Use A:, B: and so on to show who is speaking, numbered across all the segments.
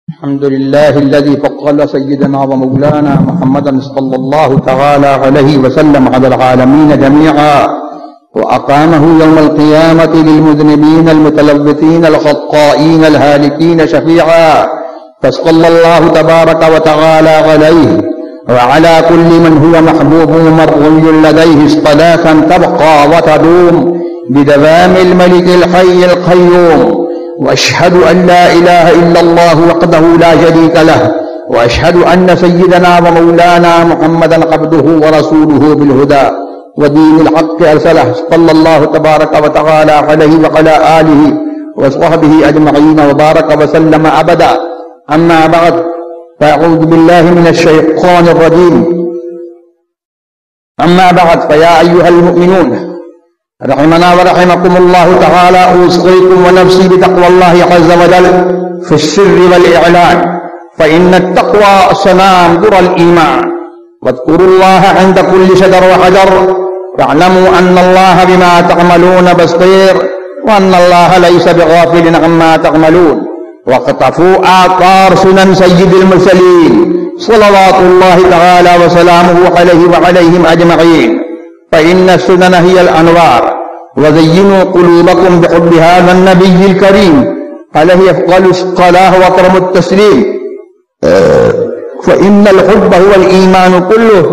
A: الحمد لله الذي فضل سيدنا ومولانا محمدا صلى الله تعالى عليه وسلم على العالمين جميعا، وأقامه يوم القيامة للمذنبين المتلوثين الخطائين الهالكين شفيعا، فصلى الله تبارك وتعالى عليه وعلى كل من هو محبوب مرضي لديه صلاة تبقى وتدوم بدوام الملك الحي القيوم. وأشهد أن لا إله إلا الله وحده لا شريك له، وأشهد أن سيدنا ومولانا محمدا عبده ورسوله بالهدى ودين الحق أرسله، صلى الله تبارك وتعالى عليه وعلى آله وصحبه أجمعين وبارك وسلم أبدا. أما بعد، فأعوذ بالله من الشيطان الرجيم. أما بعد، فيا أيها المؤمنون رحمنا ورحمكم الله تعالى، أوصيكم ونفسي بتقوى الله عز وجل في السر والإعلان، فإن التقوى سنام الإيمان. واذكروا الله عند كل شجر وحجر، واعلموا أن الله بما تعملون بصير، وأن الله ليس بغافل عما تعملون. واقتفوا آثار سنن سيد المرسلين صلوات الله تعالى وسلامه عليه وعليهم أجمعين، فإن السنن هي الأنوار. وزينوا قلوبكم بحب هذا النبي الكريم عليه أفضل الصلاة وأكرم التسليم، فإن الحب هو الإيمان كله.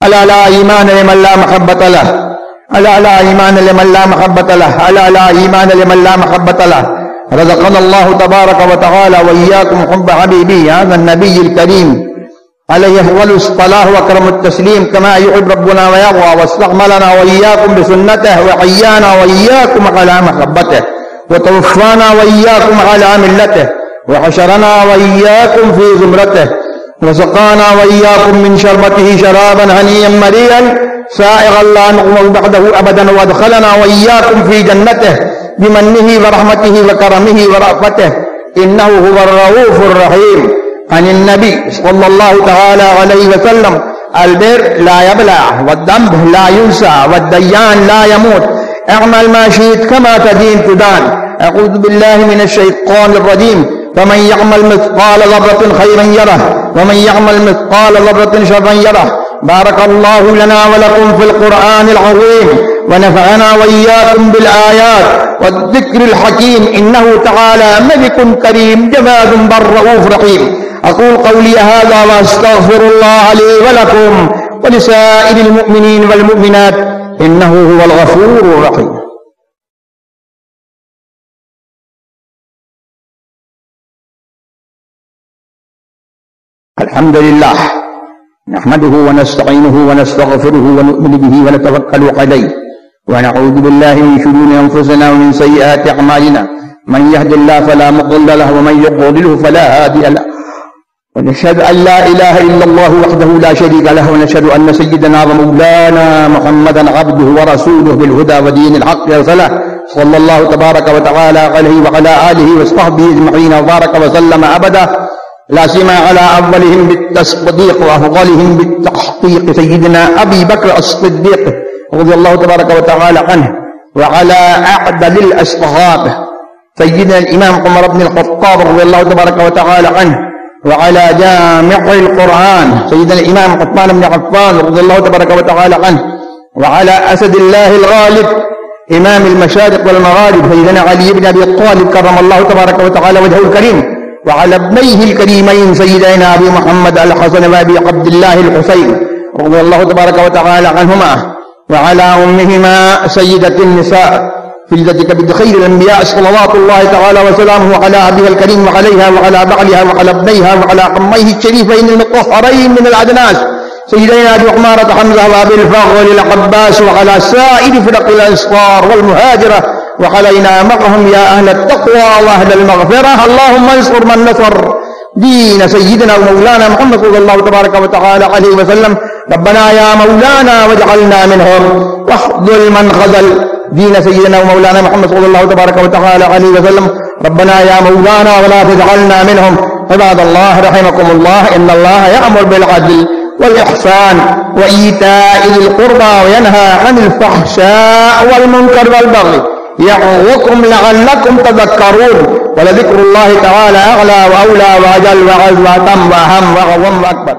A: ألا لا إيمان لمن لا محبة له، ألا لا إيمان لمن لا محبة له، ألا لا إيمان لمن لا محبة له. رزقنا الله تبارك وتعالى وإياكم حب حبيبي هذا النبي الكريم عليه أفضل الصلاة وأكرم التسليم كما يحب ربنا ويرضى، واستعملنا وإياكم بسنته، وحيانا وإياكم على محبته، وتوفانا وإياكم على ملته، وحشرنا وإياكم في زمرته، وسقانا وإياكم من شربته شرابا هنيا مريا سائغا لا نغمض بعده أبدا، وادخلنا وإياكم في جنته بمنه ورحمته وكرمه ورأفته، إنه هو الرؤوف الرحيم. عن النبي صلى الله تعالى عليه وسلم: البر لا يبلى، والذنب لا ينسى، والديان لا يموت، اعمل ما شئت كما تدين تدان. أعوذ بالله من الشيطان الرجيم. فمن يعمل مثقال ذرة خيرا يره، ومن يعمل مثقال ذرة شرا يره. بارك الله لنا ولكم في القرآن العظيم، ونفعنا وإياكم بالآيات والذكر الحكيم، إنه تعالى ملك كريم جواد بر رؤوف رحيم. أقول قولي هذا وأستغفر الله لي ولكم ولسائر المؤمنين والمؤمنات، إنه هو الغفور الرحيم. الحمد لله نحمده ونستعينه ونستغفره ونؤمن به ونتوكل عليه، ونعوذ بالله من شرور أنفسنا ومن سيئات أعمالنا، من يهد الله فلا مضل له، ومن يضلله فلا هادي له. ونشهد أن لا إله إلا الله وحده لا شريك له، ونشهد أن سيدنا ومولانا محمدا عبده ورسوله بالهدى ودين الحق أرسله، صلى الله تبارك وتعالى عليه وعلى آله وصحبه أجمعين وبارك وسلم أبدا. لا سيما على أولهم بالتصديق وأفضلهم بالتحقيق سيدنا أبي بكر الصديق رضي الله تبارك وتعالى عنه، وعلى أعدل الأصحاب سيدنا الإمام عمر بن الخطاب رضي الله تبارك وتعالى عنه، وعلى جامع القرآن سيدنا الإمام عثمان بن عفان رضي الله تبارك وتعالى عنه، وعلى أسد الله الغالب إمام المشارق والمغارب سيدنا علي بن أبي طالب كرم الله تبارك وتعالى وجهه الكريم، وعلى ابنيه الكريمين سيدنا أبي محمد الحسن وأبي عبد الله الحسين رضي الله تبارك وتعالى عنهما، وعلى أمهما سيدة النساء فلذة كبد خير الأنبياء صلوات الله تعالى وسلامه على أبيها الكريم وعليها وعلى بعلها وعلى ابنيها وعلى عميه الشريفين المطهرين من الأدناس سيدنا أبي عمارة حمزة وأبي الفضل العباس، وعلى سائر فرق الأنصار والمهاجرة، وعلينا معهم يا أهل التقوى وأهل المغفرة. اللهم انصر من نصر دين سيدنا ومولانا محمد صلى الله تبارك وتعالى عليه وسلم. ربنا يا مولانا واجعلنا منهم، واخذل من خذل دين سيدنا ومولانا محمد صلى الله تبارك وتعالى عليه وسلم. ربنا يا مولانا ولا تجعلنا منهم. عباد الله رحمكم الله، إن الله يأمر بالعدل والإحسان وإيتاء ذي القربى، وينهى عن الفحشاء والمنكر والبغي، यअज़ुकुम लअल्लकुम तज़क्करून व लज़िक्रुल्लाहि तआला अअला व औला व अजल व अज़म व अहम व अज़म व अकबर।